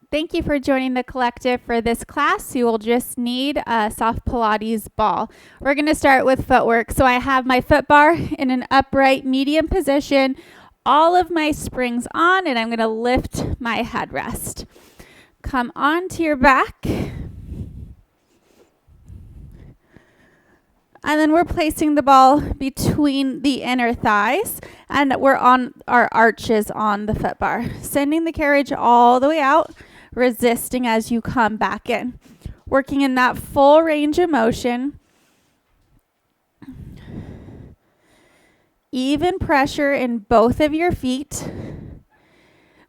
Thank you for joining the collective for this class. You will just need a soft Pilates ball. We're going to start with footwork. So I have my foot bar in an upright medium position, all of my springs on, and I'm going to lift my headrest. Come onto your back. And then we're placing the ball between the inner thighs, and we're on our arches on the foot bar. Sending the carriage all the way out, resisting as you come back in. Working in that full range of motion. Even pressure in both of your feet.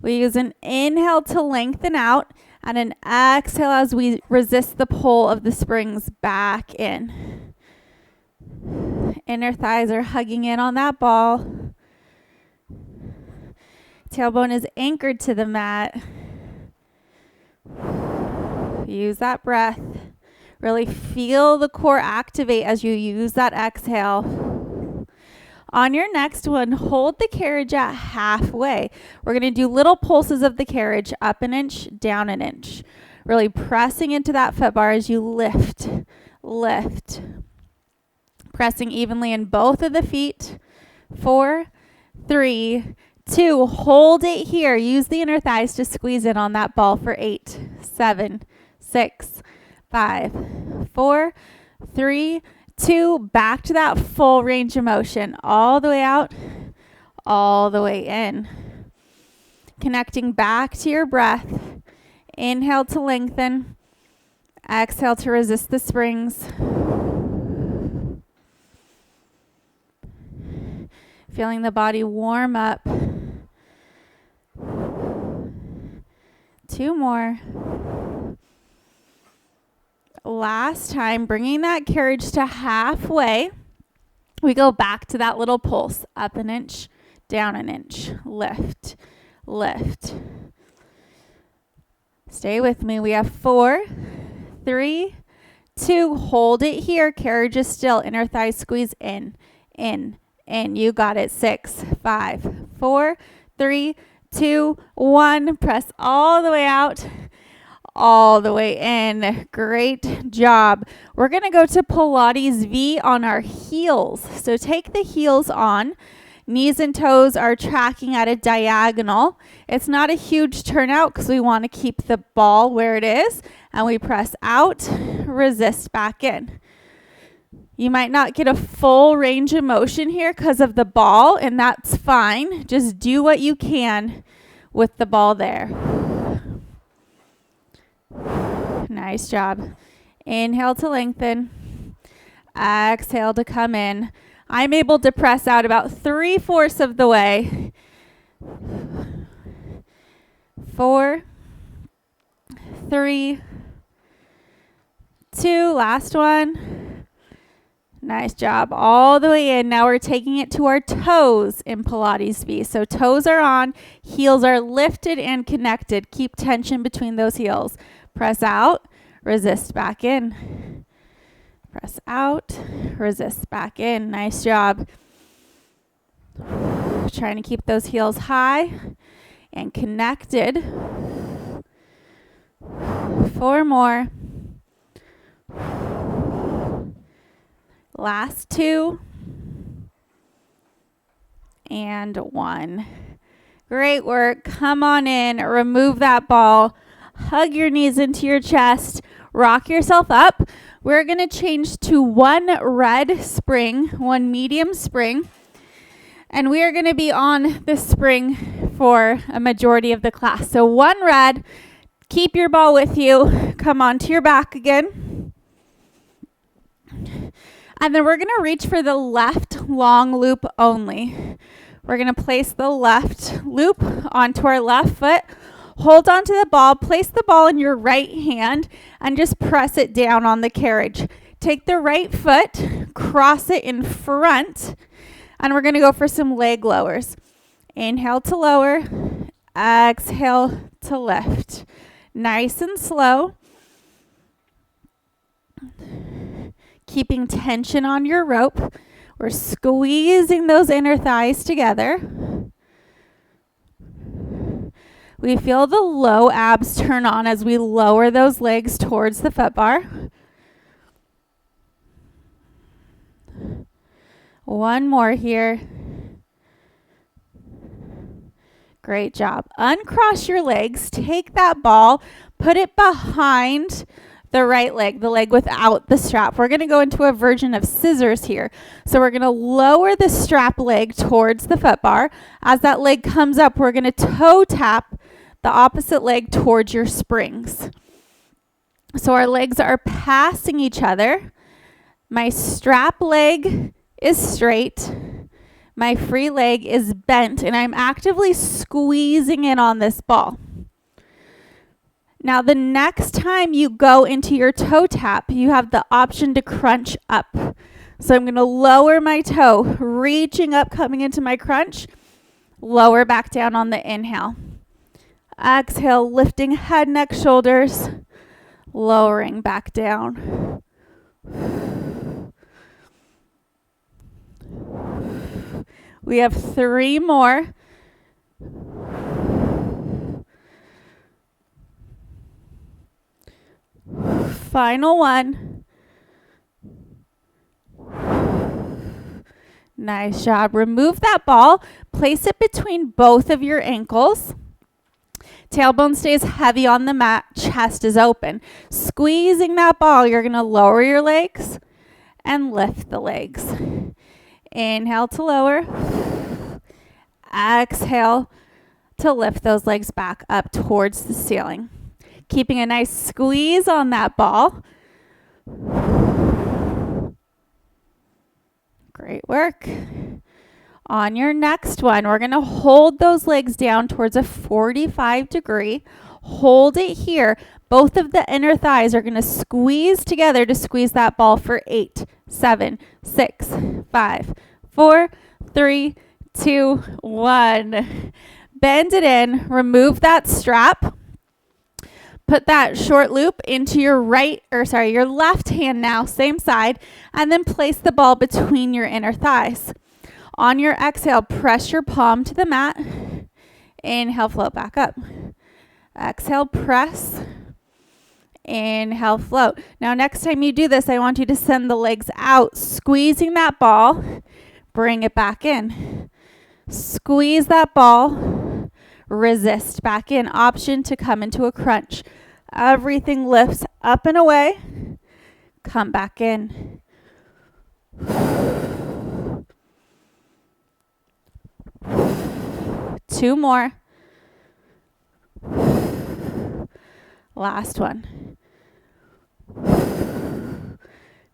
We use an inhale to lengthen out and an exhale as we resist the pull of the springs back in. Inner thighs are hugging in on that ball. Tailbone is anchored to the mat. Use that breath. Really feel the core activate as you use that exhale. On your next one, hold the carriage at halfway. We're going to do little pulses of the carriage, up an inch, down an inch. Really pressing into that foot bar as you lift, lift. Pressing evenly in both of the feet. 4, 3, 2. Hold it here. Use the inner thighs to squeeze in on that ball for 8, 7, 6, 5, 4, 3, 2. Back to that full range of motion. All the way out, all the way in. Connecting back to your breath. Inhale to lengthen. Exhale to resist the springs. Feeling the body warm up. 2 more. Last time, bringing that carriage to halfway. We go back to that little pulse. Up an inch, down an inch. Lift, lift. Stay with me. We have 4, 3, 2. Hold it here. Carriage is still. Inner thigh squeeze in, in. And you got it. 6, 5, 4, 3, 2, 1. Press all the way out, all the way in. Great job. We're going to go to Pilates V on our heels. So take the heels on. Knees and toes are tracking at a diagonal. It's not a huge turnout because we want to keep the ball where it is. And we press out, resist back in. You might not get a full range of motion here because of the ball, and that's fine. Just do what you can with the ball there. Nice job. Inhale to lengthen. Exhale to come in. I'm able to press out about 3/4 of the way. 4, 3, 2. Last one. Nice job. All the way in. Now we're taking it to our toes in Pilates V. So toes are on, heels are lifted and connected. Keep tension between those heels. Press out, resist back in. Press out, resist back in. Nice job. Trying to keep those heels high and connected. 4 more. Last 2. And 1. Great work. Come on in. Remove that ball. Hug your knees into your chest. Rock yourself up. We're going to change to 1 red spring, 1 medium spring. And we are going to be on the spring for a majority of the class. So 1 red. Keep your ball with you. Come onto your back again. And then we're going to reach for the left long loop only. We're going to place the left loop onto our left foot. Hold onto the ball. Place the ball in your right hand and just press it down on the carriage. Take the right foot, cross it in front, and we're going to go for some leg lowers. Inhale to lower. Exhale to lift. Nice and slow. Keeping tension on your rope. We're squeezing those inner thighs together. We feel the low abs turn on as we lower those legs towards the foot bar. One more here. Great job. Uncross your legs. Take that ball, put it behind the right leg, the leg without the strap. We're going to go into a version of scissors here. So we're going to lower the strap leg towards the foot bar. As that leg comes up, we're going to toe tap the opposite leg towards your springs. So our legs are passing each other. My strap leg is straight. My free leg is bent, and I'm actively squeezing in on this ball. Now, the next time you go into your toe tap, you have the option to crunch up. So I'm going to lower my toe, reaching up, coming into my crunch, lower back down on the inhale. Exhale, lifting head, neck, shoulders, lowering back down. We have 3 more. Final one. Nice job. Remove that ball. Place it between both of your ankles. Tailbone stays heavy on the mat. Chest is open. Squeezing that ball, you're going to lower your legs and lift the legs. Inhale to lower. Exhale to lift those legs back up towards the ceiling. Keeping a nice squeeze on that ball. Great work. On your next one, we're going to hold those legs down towards a 45-degree. Hold it here. Both of the inner thighs are going to squeeze together to squeeze that ball for 8, 7, 6, 5, 4, 3, 2, 1. Bend it in. Remove that strap. Put that short loop into your your left hand now, same side, and then place the ball between your inner thighs. On your exhale, press your palm to the mat. Inhale, float back up. Exhale, press. Inhale, float. Now, next time you do this, I want you to send the legs out, squeezing that ball. Bring it back in. Squeeze that ball. Resist back in. Option to come into a crunch. Everything lifts up and away. Come back in. 2 more. Last one.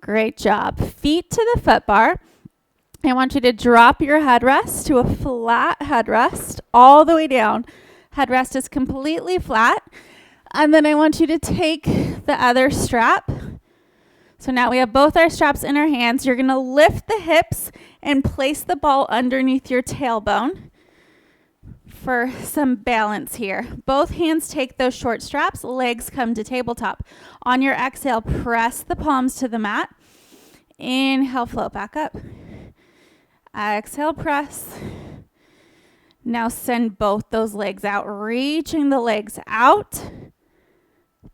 Great job. Feet to the foot bar. I want you to drop your headrest to a flat headrest all the way down. Headrest is completely flat. And then I want you to take the other strap. So now we have both our straps in our hands. You're going to lift the hips and place the ball underneath your tailbone for some balance here. Both hands take those short straps. Legs come to tabletop. On your exhale, press the palms to the mat. Inhale, float back up. Exhale, press. Now send both those legs out, reaching the legs out.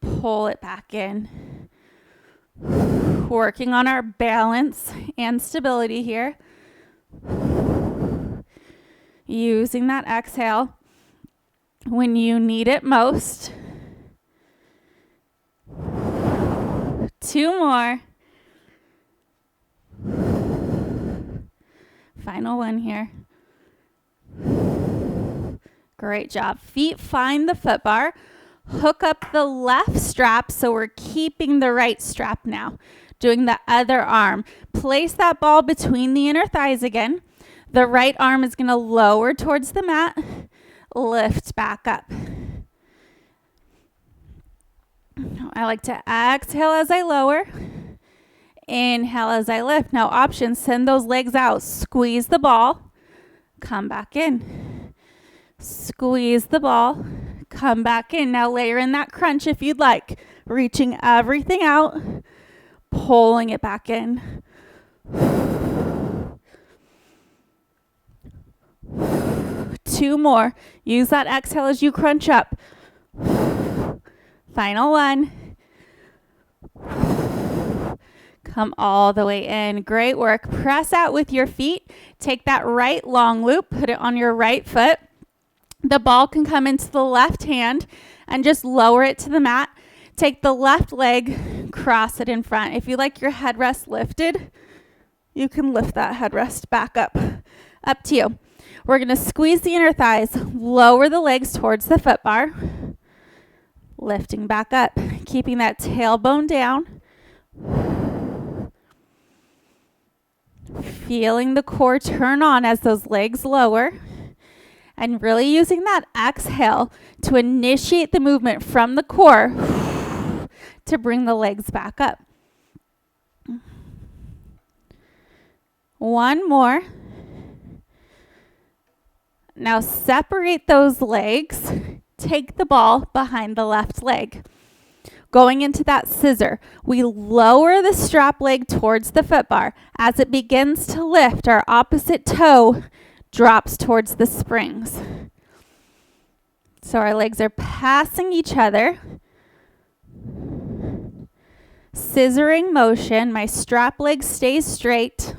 Pull it back in. Working on our balance and stability here. Using that exhale when you need it most. 2 more. Final one here. Great job. Feet find the foot bar. Hook up the left strap, so we're keeping the right strap now. Doing the other arm. Place that ball between the inner thighs again. The right arm is going to lower towards the mat. Lift back up. I like to exhale as I lower. Inhale as I lift. Now options, send those legs out. Squeeze the ball. Come back in. Squeeze the ball. Come back in. Now layer in that crunch if you'd like. Reaching everything out. Pulling it back in. 2 2 more. Use that exhale as you crunch up. Final one. Come all the way in. Great work. Press out with your feet. Take that right long loop. Put it on your right foot. The ball can come into the left hand and just lower it to the mat. Take the left leg, cross it in front. If you like your headrest lifted, you can lift that headrest back up. Up to you. We're going to squeeze the inner thighs, lower the legs towards the foot bar, lifting back up, keeping that tailbone down. Feeling the core turn on as those legs lower, and really using that exhale to initiate the movement from the core to bring the legs back up. One more. Now separate those legs. Take the ball behind the left leg. Going into that scissor, we lower the strap leg towards the foot bar. As it begins to lift, our opposite toe drops towards the springs. So our legs are passing each other. Scissoring motion, my strap leg stays straight.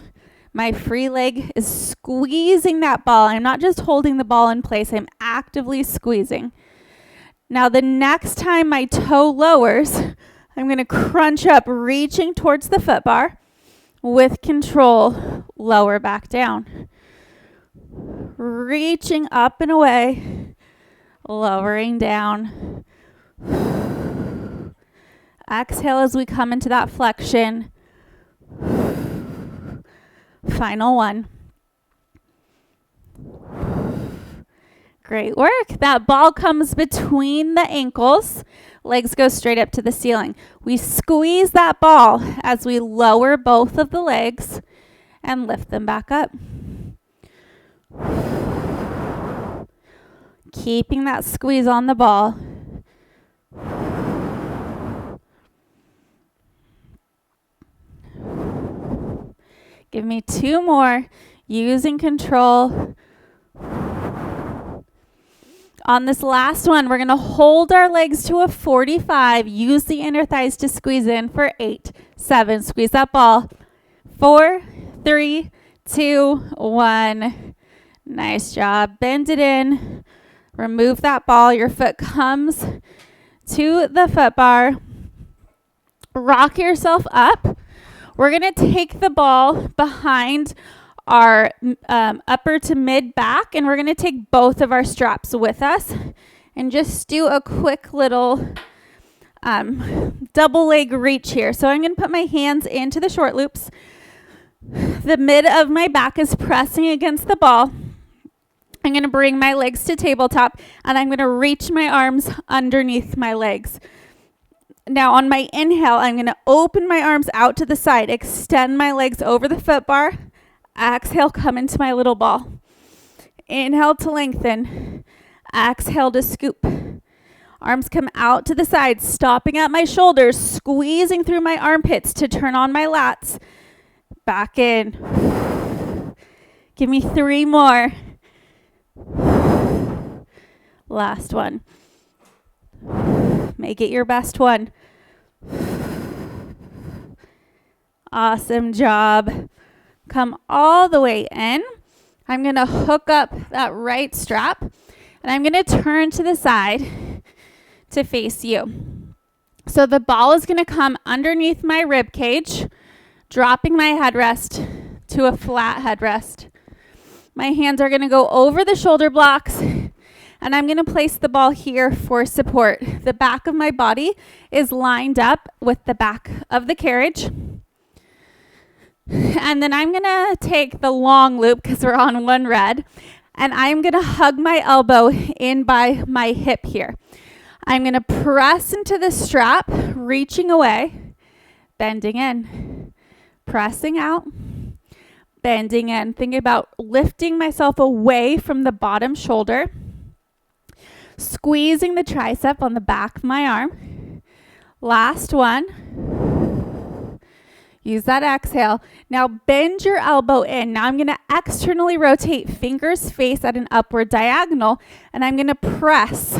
My free leg is squeezing that ball. I'm not just holding the ball in place, I'm actively squeezing. Now the next time my toe lowers, I'm going to crunch up, reaching towards the foot bar. With control, lower back down. Reaching up and away, lowering down. Exhale as we come into that flexion. Final one. Great work. That ball comes between the ankles. Legs go straight up to the ceiling. We squeeze that ball as we lower both of the legs and lift them back up. Keeping that squeeze on the ball. Give me 2 more. Using control. On this last one, we're going to hold our legs to a 45. Use the inner thighs to squeeze in for 8, 7. Squeeze that ball. 4, 3, 2, 1. Nice job. Bend it in. Remove that ball. Your foot comes to the foot bar. Rock yourself up. We're going to take the ball behind our upper to mid back, and we're going to take both of our straps with us and just do a quick little double leg reach here. So I'm going to put my hands into the short loops. The mid of my back is pressing against the ball. I'm going to bring my legs to tabletop, and I'm going to reach my arms underneath my legs. Now on my inhale, I'm going to open my arms out to the side, extend my legs over the foot bar. Exhale, come into my little ball. Inhale to lengthen. Exhale to scoop. Arms come out to the side, stopping at my shoulders, squeezing through my armpits to turn on my lats. Back in. Give me 3 more. Last one. Make it your best one. Awesome job. Come all the way in. I'm going to hook up that right strap, and I'm going to turn to the side to face you. So the ball is going to come underneath my rib cage, dropping my headrest to a flat headrest. My hands are going to go over the shoulder blocks, and I'm going to place the ball here for support. The back of my body is lined up with the back of the carriage. And then I'm going to take the long loop because we're on one red, and I'm going to hug my elbow in by my hip here. I'm going to press into the strap, reaching away, bending in, pressing out, bending in. Think about lifting myself away from the bottom shoulder, squeezing the tricep on the back of my arm. Last one. Use that exhale. Now bend your elbow in. Now I'm going to externally rotate, fingers face at an upward diagonal, and I'm going to press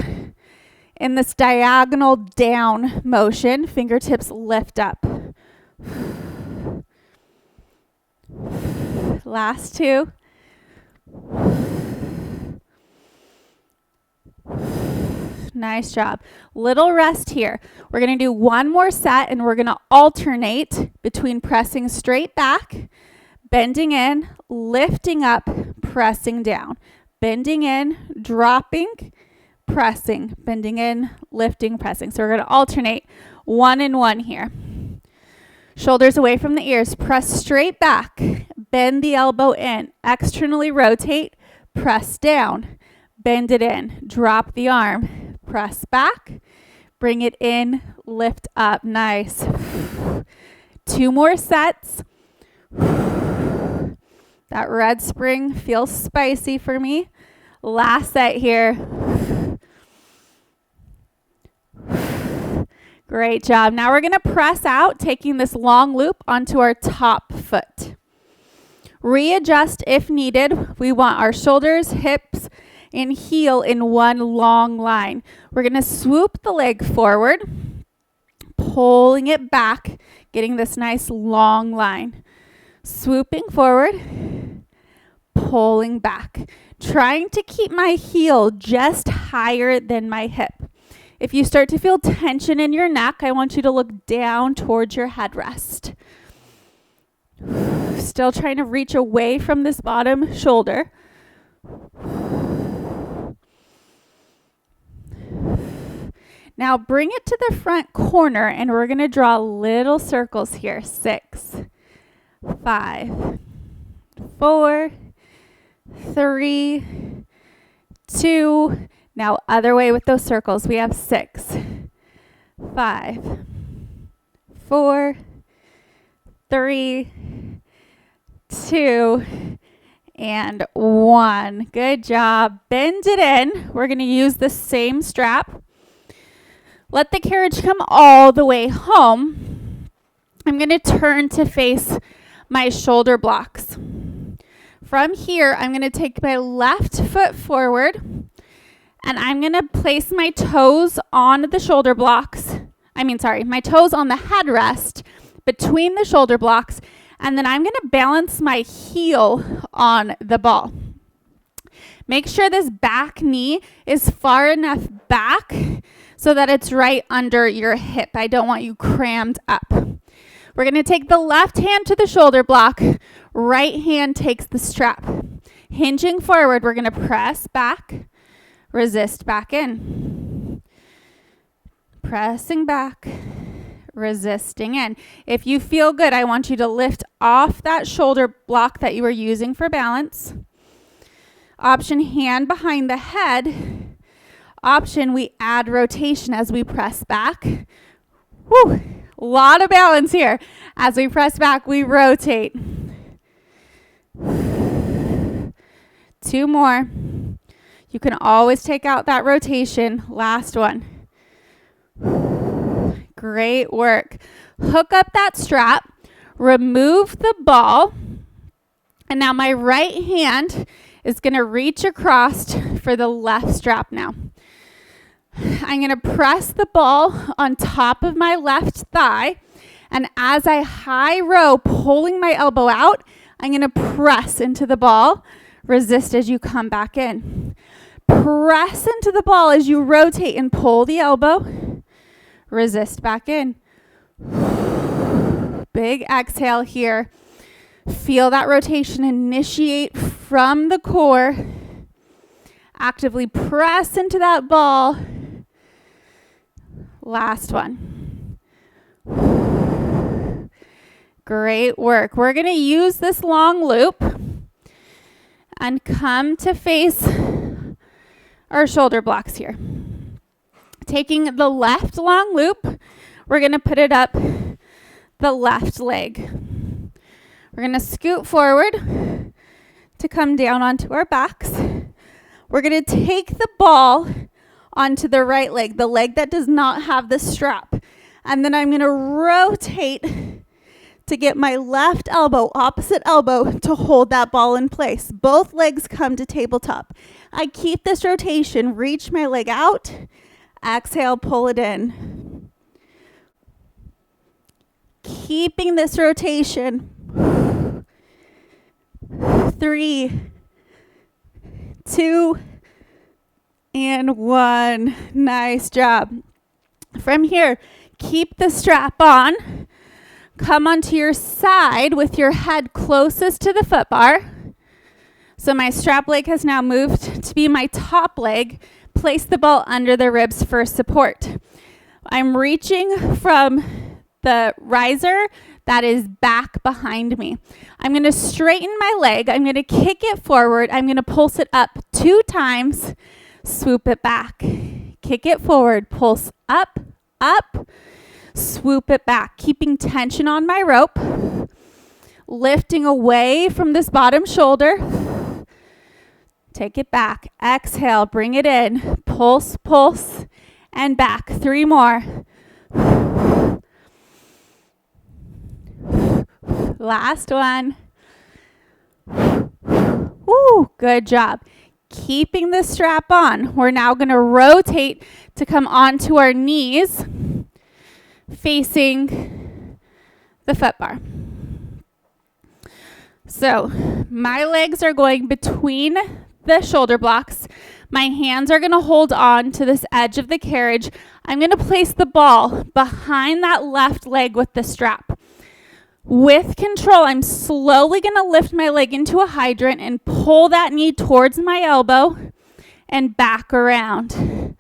in this diagonal down motion. Fingertips lift up. Last two. Nice job. Little rest here. We're going to do one more set, and we're going to alternate between pressing straight back, bending in, lifting up, pressing down, bending in, dropping, pressing, bending in, lifting, pressing. So we're going to alternate 1 and 1 here. Shoulders away from the ears. Press straight back, bend the elbow in, externally rotate, press down, bend it in, drop the arm, press back, bring it in, lift up. Nice. 2 more sets. That red spring feels spicy for me. Last set here. Great job. Now we're going to press out, taking this long loop onto our top foot. Readjust if needed. We want our shoulders, hips, and heel in one long line. We're going to swoop the leg forward, pulling it back, getting this nice long line. Swooping forward, pulling back. Trying to keep my heel just higher than my hip. If you start to feel tension in your neck, I want you to look down towards your headrest. Still trying to reach away from this bottom shoulder. Now bring it to the front corner, and we're going to draw little circles here. 6, 5, 4, 3, 2. Now other way with those circles. We have 6, 5, 4, 3, 2, and 1. Good job. Bend it in. We're going to use the same strap. Let the carriage come all the way home. I'm going to turn to face my shoulder blocks. From here, I'm going to take my left foot forward, and I'm going to place my toes on the shoulder blocks. My toes on the headrest between the shoulder blocks, and then I'm going to balance my heel on the ball. Make sure this back knee is far enough back so that it's right under your hip. I don't want you crammed up. We're going to take the left hand to the shoulder block. Right hand takes the strap. Hinging forward, we're going to press back, resist back in. Pressing back, resisting in. If you feel good, I want you to lift off that shoulder block that you were using for balance. Option, hand behind the head. Option, we add rotation as we press back. Woo! A lot of balance here. As we press back, we rotate. 2 more. You can always take out that rotation. Last one. Great work. Hook up that strap. Remove the ball. And now my right hand is going to reach across for the left strap now. I'm going to press the ball on top of my left thigh. And as I high row, pulling my elbow out, I'm going to press into the ball. Resist as you come back in. Press into the ball as you rotate and pull the elbow. Resist back in. Big exhale here. Feel that rotation initiate from the core. Actively press into that ball. Last one. Great work. We're going to use this long loop and come to face our shoulder blocks here. Taking the left long loop, we're going to put it up the left leg. We're going to scoot forward to come down onto our backs. We're going to take the ball onto the right leg, the leg that does not have the strap. And then I'm going to rotate to get my left elbow, opposite elbow, to hold that ball in place. Both legs come to tabletop. I keep this rotation, reach my leg out, exhale, pull it in. Keeping this rotation. 3, 2, and 1. Nice job. From here, keep the strap on. Come onto your side with your head closest to the foot bar. So my strap leg has now moved to be my top leg. Place the ball under the ribs for support. I'm reaching from the riser that is back behind me. I'm going to straighten my leg. I'm going to kick it forward. I'm going to pulse it up 2 times. Swoop it back. Kick it forward. Pulse up, up. Swoop it back. Keeping tension on my rope. Lifting away from this bottom shoulder. Take it back. Exhale. Bring it in. Pulse, pulse, and back. 3 more. Last one. Woo, good job. Keeping the strap on. We're now going to rotate to come onto our knees, facing the foot bar. So my legs are going between the shoulder blocks. My hands are going to hold on to this edge of the carriage. I'm going to place the ball behind that left leg with the strap. With control, I'm slowly going to lift my leg into a hydrant and pull that knee towards my elbow and back around.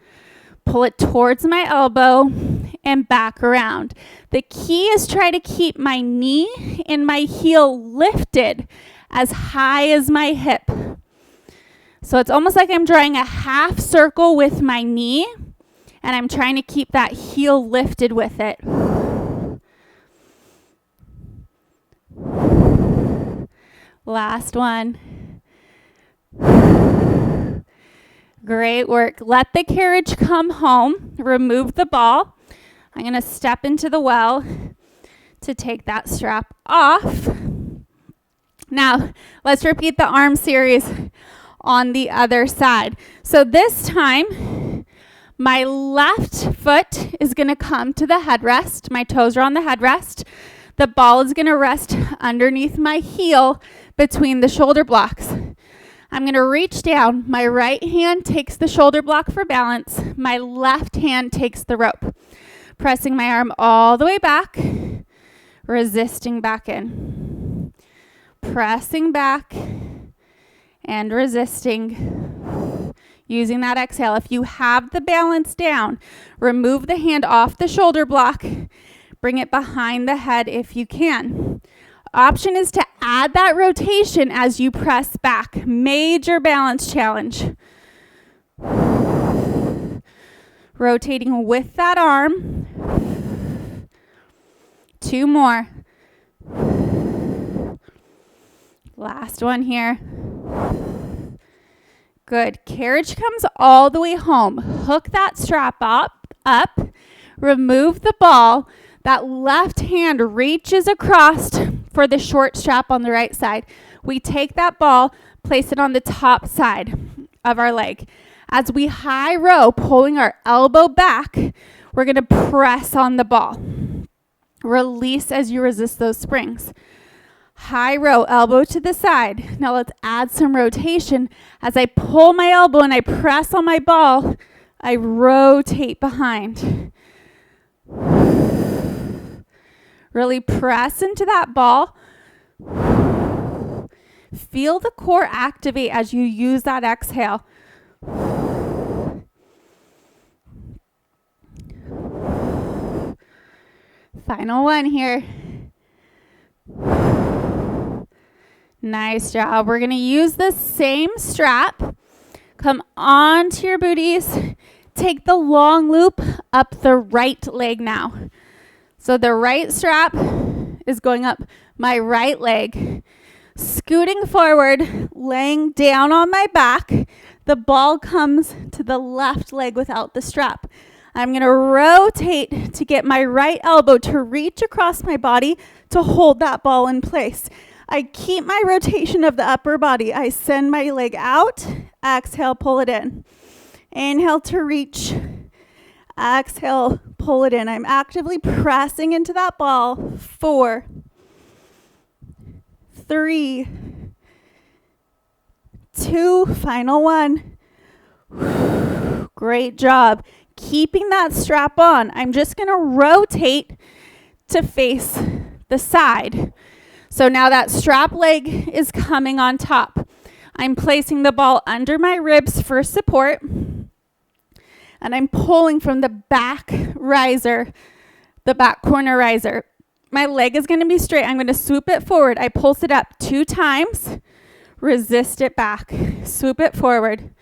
Pull it towards my elbow and back around. The key is try to keep my knee and my heel lifted as high as my hip. So it's almost like I'm drawing a half circle with my knee, and I'm trying to keep that heel lifted with it. Last one. Great work. Let the carriage come home. Remove the ball. I'm going to step into the well to take that strap off. Now, let's repeat the arm series on the other side. So this time, my left foot is going to come to the headrest. My toes are on the headrest. The ball is going to rest underneath my heel between the shoulder blocks. I'm going to reach down. My right hand takes the shoulder block for balance. My left hand takes the rope. Pressing my arm all the way back, resisting back in. Pressing back and resisting. Using that exhale. If you have the balance down, remove the hand off the shoulder block. Bring it behind the head if you can. Option is to add that rotation as you press back. Major balance challenge. Rotating with that arm. 2 more. Last one here. Good. Carriage comes all the way home. Hook that strap up. Remove the ball. That left hand reaches across for the short strap on the right side. We take that ball, place it on the top side of our leg. As we high row, pulling our elbow back, we're going to press on the ball. Release as you resist those springs. High row, elbow to the side. Now let's add some rotation. As I pull my elbow and I press on my ball, I rotate behind. Really press into that ball. Feel the core activate as you use that exhale. Final one here. Nice job. We're going to use the same strap. Come onto your booties. Take the long loop up the right leg now. So the right strap is going up my right leg. Scooting forward, laying down on my back. The ball comes to the left leg without the strap. I'm going to rotate to get my right elbow to reach across my body to hold that ball in place. I keep my rotation of the upper body. I send my leg out. Exhale, pull it in. Inhale to reach. Exhale, pull it in. I'm actively pressing into that ball. 4, 3, 2, final 1. Great job. Keeping that strap on. I'm just going to rotate to face the side. So now that strap leg is coming on top. I'm placing the ball under my ribs for support. And I'm pulling from the back riser, the back corner riser. My leg is going to be straight. I'm going to swoop it forward. I pulse it up 2 times. Resist it back. Swoop it forward.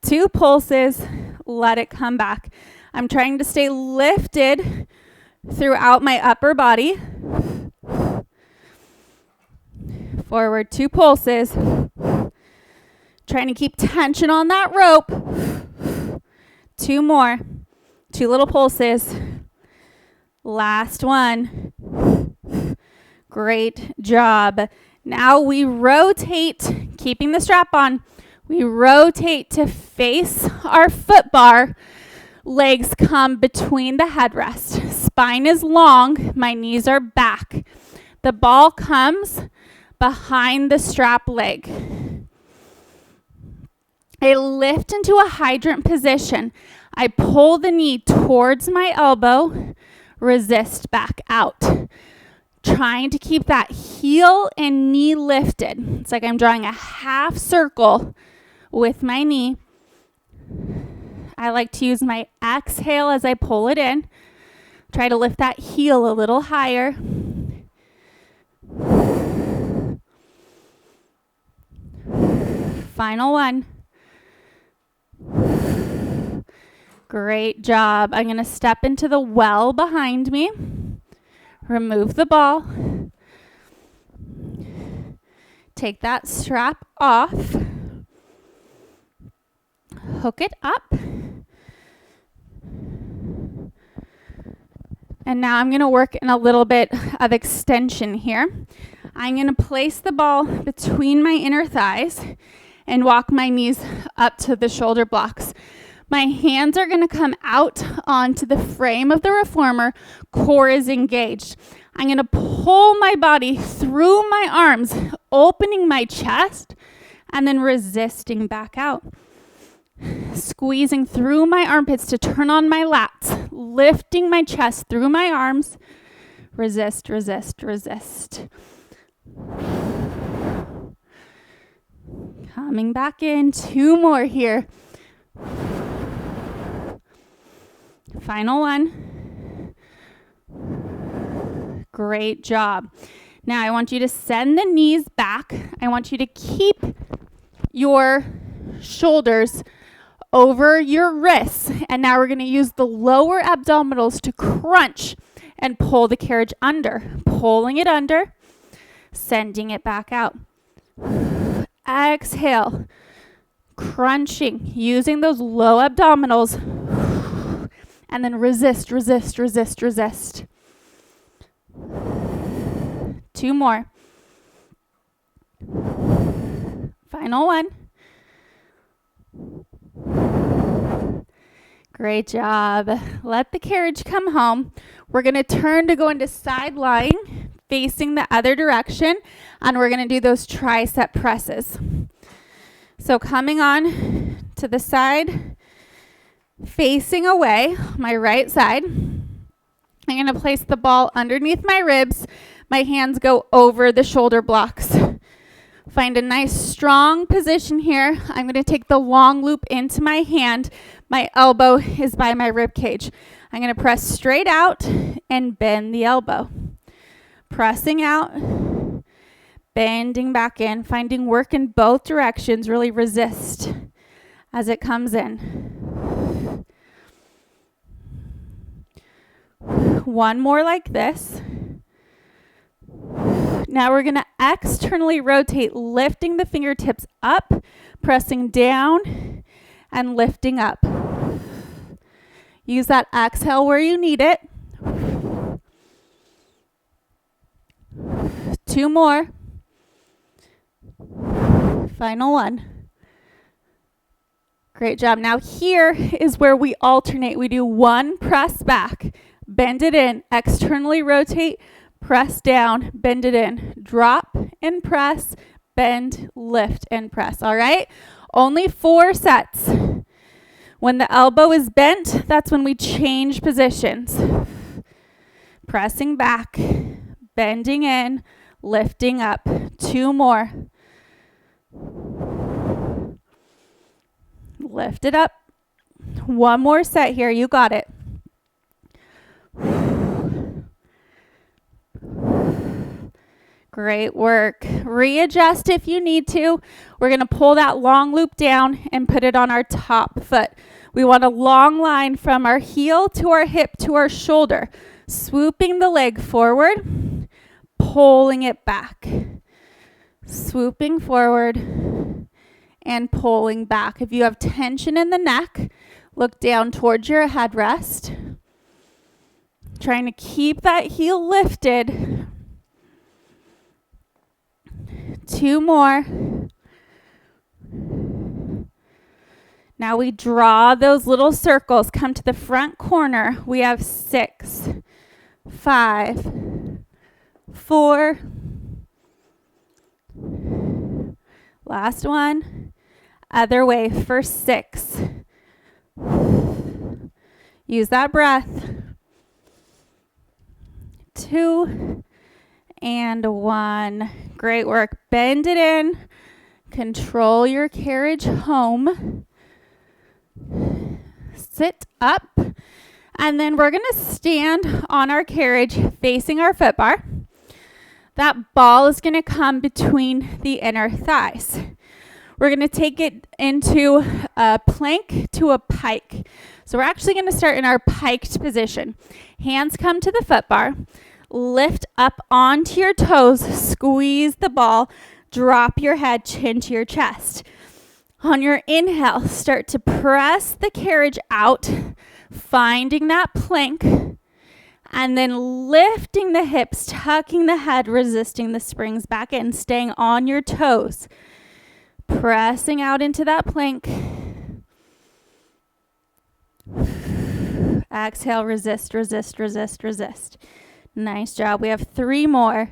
2 pulses. Let it come back. I'm trying to stay lifted throughout my upper body. Forward, 2 pulses. Trying to keep tension on that rope. 2 more. 2 little pulses. Last one. Great job. Now we rotate, keeping the strap on. We rotate to face our foot bar. Legs come between the headrest. Spine is long. My knees are back. The ball comes behind the strap leg. I lift into a hydrant position. I pull the knee towards my elbow. Resist back out. Trying to keep that heel and knee lifted. It's like I'm drawing a half circle with my knee. I like to use my exhale as I pull it in. Try to lift that heel a little higher. Final one. Great job. I'm going to step into the well behind me. Remove the ball. Take that strap off. Hook it up. And now I'm going to work in a little bit of extension here. I'm going to place the ball between my inner thighs and walk my knees up to the shoulder blocks. My hands are going to come out onto the frame of the reformer. Core is engaged. I'm going to pull my body through my arms, opening my chest, and then resisting back out. Squeezing through my armpits to turn on my lats, lifting my chest through my arms. Resist, resist, resist. Coming back in. 2 more here. Final one. Great job. Now I want you to send the knees back. I want you to keep your shoulders over your wrists. And now we're going to use the lower abdominals to crunch and pull the carriage under. Pulling it under, sending it back out. Exhale. Crunching, using those low abdominals. And then resist, resist, resist, resist. 2 more. Final one. Great job. Let the carriage come home. We're going to turn to go into side lying, facing the other direction, and we're going to do those tricep presses. So coming on to the side, facing away, my right side. I'm going to place the ball underneath my ribs. My hands go over the shoulder blocks. Find a nice strong position here. I'm going to take the long loop into my hand. My elbow is by my rib cage. I'm going to press straight out and bend the elbow. Pressing out, bending back in, finding work in both directions. Really resist as it comes in. 1 more like this. Now we're going to externally rotate, lifting the fingertips up, pressing down, and lifting up. Use that exhale where you need it. 2 more. Final one. Great job. Now here is where we alternate. We do 1 press back, bend it in, externally rotate, press down, bend it in, drop and press, bend, lift and press. All right? Only 4 sets. When the elbow is bent, that's when we change positions. Pressing back, bending in, lifting up. 2 more. Lift it up. 1 more set here. You got it. Great work. Readjust if you need to. We're going to pull that long loop down and put it on our top foot. We want a long line from our heel to our hip to our shoulder. Swooping the leg forward, pulling it back. Swooping forward and pulling back. If you have tension in the neck, look down towards your headrest. Trying to keep that heel lifted. 2 more. Now we draw those little circles. Come to the front corner. We have 6, 5, 4. Last one. Other way for 6. Use that breath. 2 and 1. Great work. Bend it in. Control your carriage home. Sit up. And then we're going to stand on our carriage facing our foot bar. That ball is going to come between the inner thighs. We're going to take it into a plank to a pike. So we're actually going to start in our piked position. Hands come to the foot bar. Lift up onto your toes. Squeeze the ball. Drop your head, chin to your chest. On your inhale, start to press the carriage out, finding that plank, and then lifting the hips, tucking the head, resisting the springs back in, staying on your toes. Pressing out into that plank. Exhale, resist, resist, resist, resist. Nice job. We have 3 more.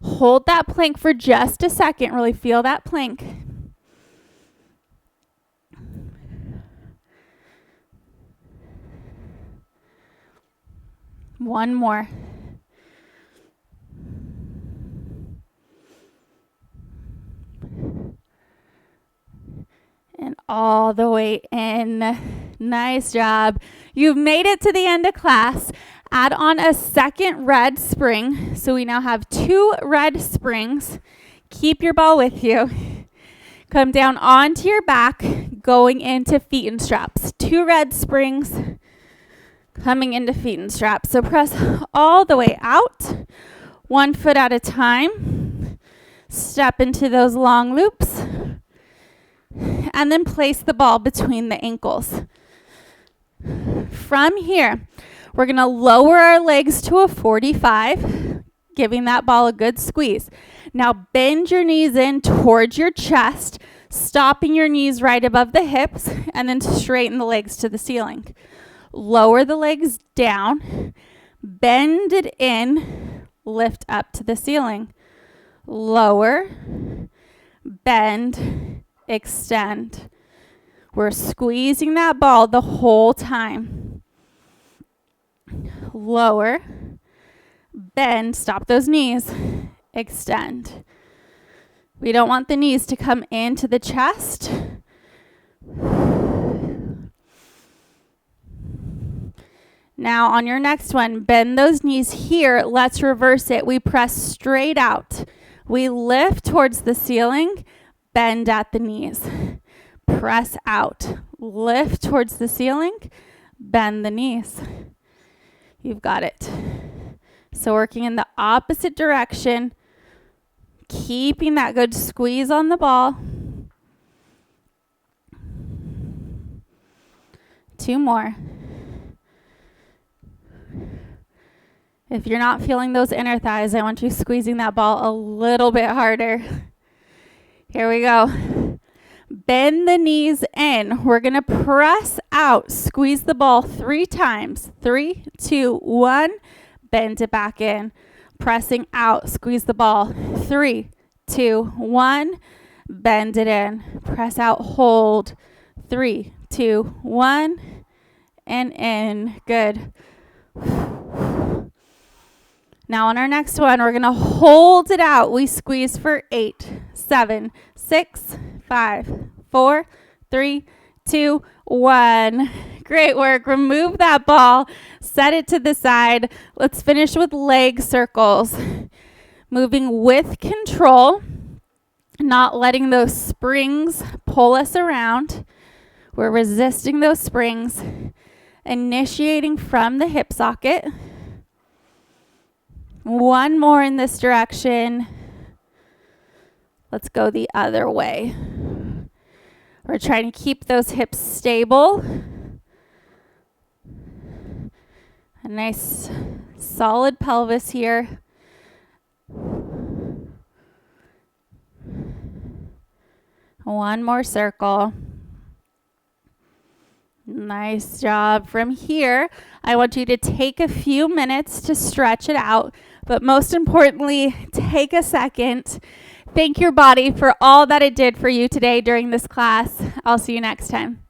Hold that plank for just a second. Really feel that plank. One more. And all the way in. Nice job. You've made it to the end of class. Add on a second red spring. So we now have 2 red springs. Keep your ball with you. Come down onto your back, going into feet and straps. 2 red springs. Coming into feet and straps. So press all the way out, 1 foot at a time. Step into those long loops. And then place the ball between the ankles. From here, we're going to lower our legs to a 45, giving that ball a good squeeze. Now bend your knees in towards your chest, stopping your knees right above the hips, and then straighten the legs to the ceiling. Lower the legs down, bend it in, lift up to the ceiling. Lower, bend, extend. We're squeezing that ball the whole time. Lower, bend, stop those knees, extend. We don't want the knees to come into the chest. Now on your next one, bend those knees here. Let's reverse it. We press straight out. We lift towards the ceiling, bend at the knees. Press out. Lift towards the ceiling, bend the knees. You've got it. So working in the opposite direction, keeping that good squeeze on the ball. 2 more. If you're not feeling those inner thighs, I want you squeezing that ball a little bit harder. Here we go. Bend the knees in. We're going to press out. Squeeze the ball 3 times. 3, 2, 1. Bend it back in. Pressing out. Squeeze the ball. 3, 2, 1. Bend it in. Press out. Hold. 3, 2, 1. And in. Good. Now on our next one, we're going to hold it out. We squeeze for 8, 7, 6, 5, 4, 3, 2, 1. Great work. Remove that ball. Set it to the side. Let's finish with leg circles. Moving with control, not letting those springs pull us around. We're resisting those springs. Initiating from the hip socket. One more in this direction. Let's go the other way. We're trying to keep those hips stable. A nice solid pelvis here. One more circle. Nice job. From here, I want you to take a few minutes to stretch it out, but most importantly, take a second. Thank your body for all that it did for you today during this class. I'll see you next time.